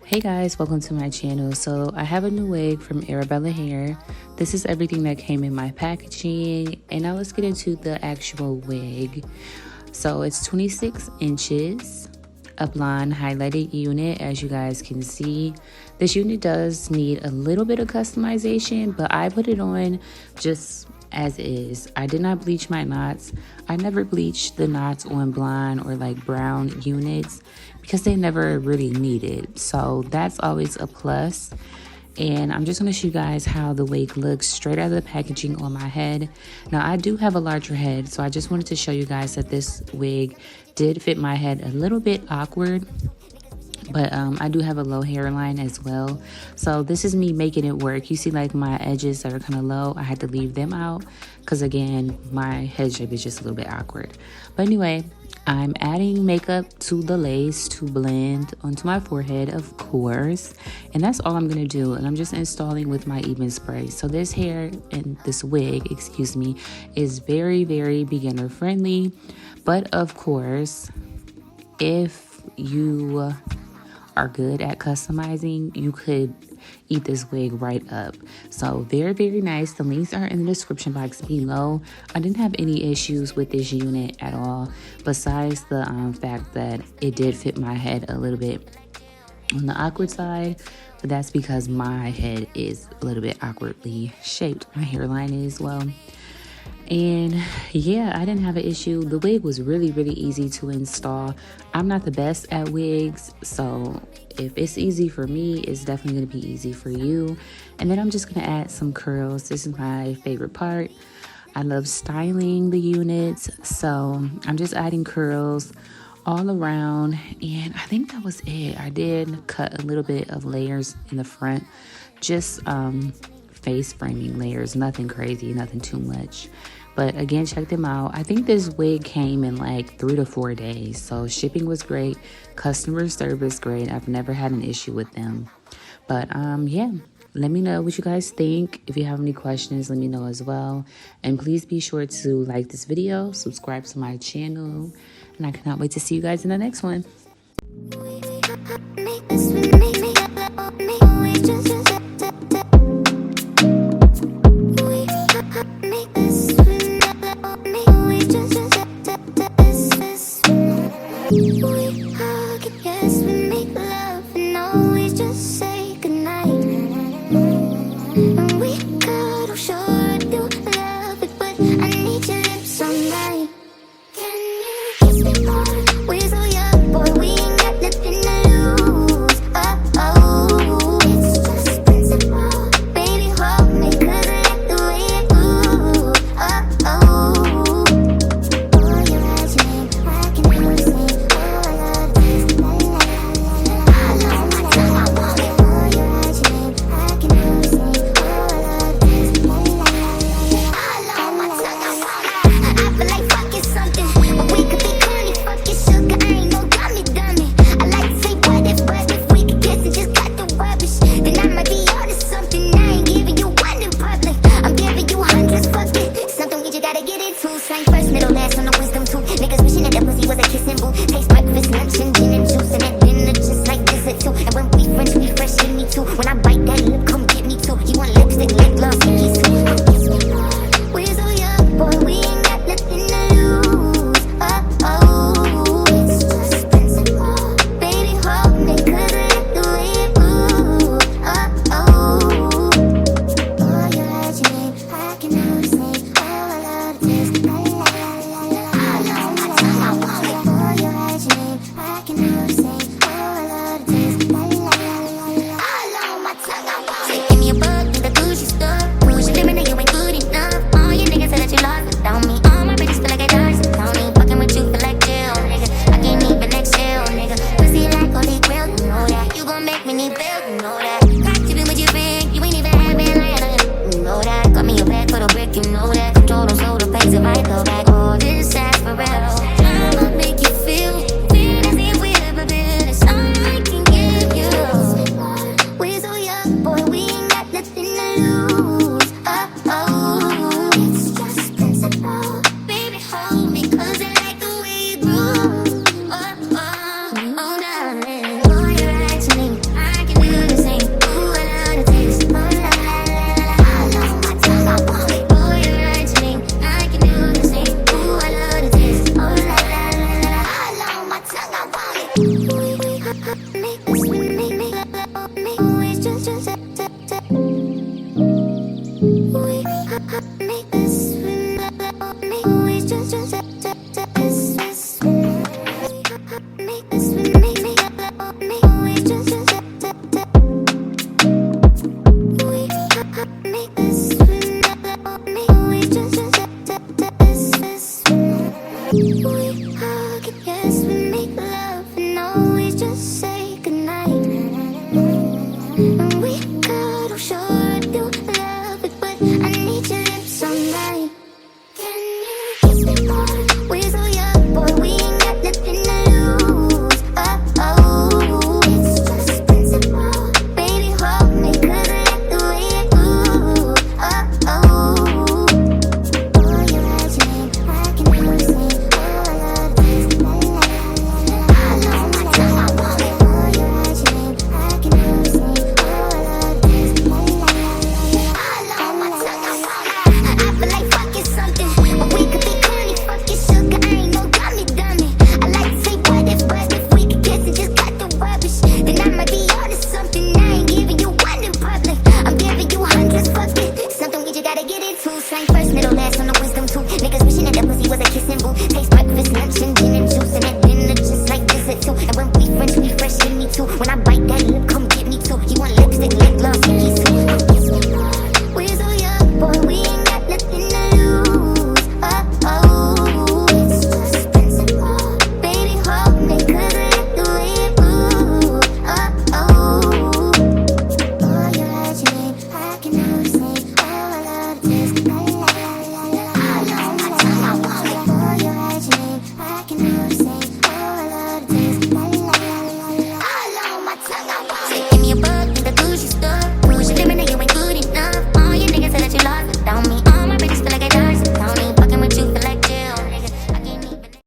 Hey guys, welcome to my channel. So I have a new wig from Arabella hair. This is everything that came in my packaging, and now let's get into the actual wig. So it's 26 inches, a blonde highlighted unit. As you guys can see, this unit does need a little bit of customization, but I put it on just as is. I did not bleach my knots. I never bleached the knots on blonde or like brown units because they never really needed. So that's always a plus. And I'm just going to show you guys how the wig looks straight out of the packaging on my head. Now I do have a larger head, so I just wanted to show you guys that this wig did fit my head a little bit awkward. But I do have a low hairline as well. So this is me making it work. You see like my edges that are kind of low, I had to leave them out because again, my head shape is just a little bit awkward. But anyway, I'm adding makeup to the lace to blend onto my forehead, of course. And that's all I'm going to do. And I'm just installing with my even spray. So this hair and this wig, excuse me, is very, very beginner friendly. But of course, if you are good at customizing, you could eat this wig right up. So very, very nice. The links are in the description box below. I didn't have any issues with this unit at all, besides the fact that it did fit my head a little bit on the awkward side, but that's because my head is a little bit awkwardly shaped. My hairline is, well. And yeah, I didn't have an issue. The wig was really, really easy to install. I'm not the best at wigs, so if it's easy for me, it's definitely going to be easy for you. And then I'm just going to add some curls. This is my favorite part. I love styling the units, so I'm just adding curls all around. And I think that was it. I did cut a little bit of layers in the front, just face framing layers, nothing crazy, nothing too much. But again, check them out. I think this wig came in like 3 to 4 days. So shipping was great. Customer service great. I've never had an issue with them. But yeah, let me know what you guys think. If you have any questions, let me know as well. And please be sure to like this video, subscribe to my channel. And I cannot wait to see you guys in the next one. Can you kiss me more? We're so young, boy, we ain't got nothing. back. You know that control don't slow the pace if I go back. All this ass forever. I'ma make you feel as if we ever been. It's all I can give you. We're so young, boy, we ain't got nothing to lose. Oh, it's just principle. Baby, hold me, 'cause I like the way you groove. Oh, darling, boy, you're right to me. I can do the same. Ooh, I love the taste. Oh, la la la la la. I love my tongue, I want it. Boy, you're right to me. I can do the same. Ooh, I love the taste. Oh, la la la la la. I love my tongue, I want it. We make this, we make me love me. Always just we make this, we love me. Always just make this, we make me love me. Always just we make this, we love me. Always just we hug and yes, we make love and always just say goodnight. And we could, I'm sure I do love it, but I need your lips all night. Can you kiss me more? We're so young, boy, we ain't got nothing to lose. Oh, it's just principle. Baby, hold me, 'cause I like the way you move. Boy, you're right to me. I can do the same. Oh, I love this. La la la la. I love my tongue, I want it. Boy, you're right to me. I can do the same. Oh, I love this. La la la la. I love my tongue, I want it. I feel like fucking something, but we could be corny, fucking sugar. I ain't no dummy. I like to say what if we could kiss and just cut the rubbish, then I might be onto something. I ain't giving you one in public, I'm giving you hundreds. Fuck it, something we just gotta get into. Slang first, middle, last on the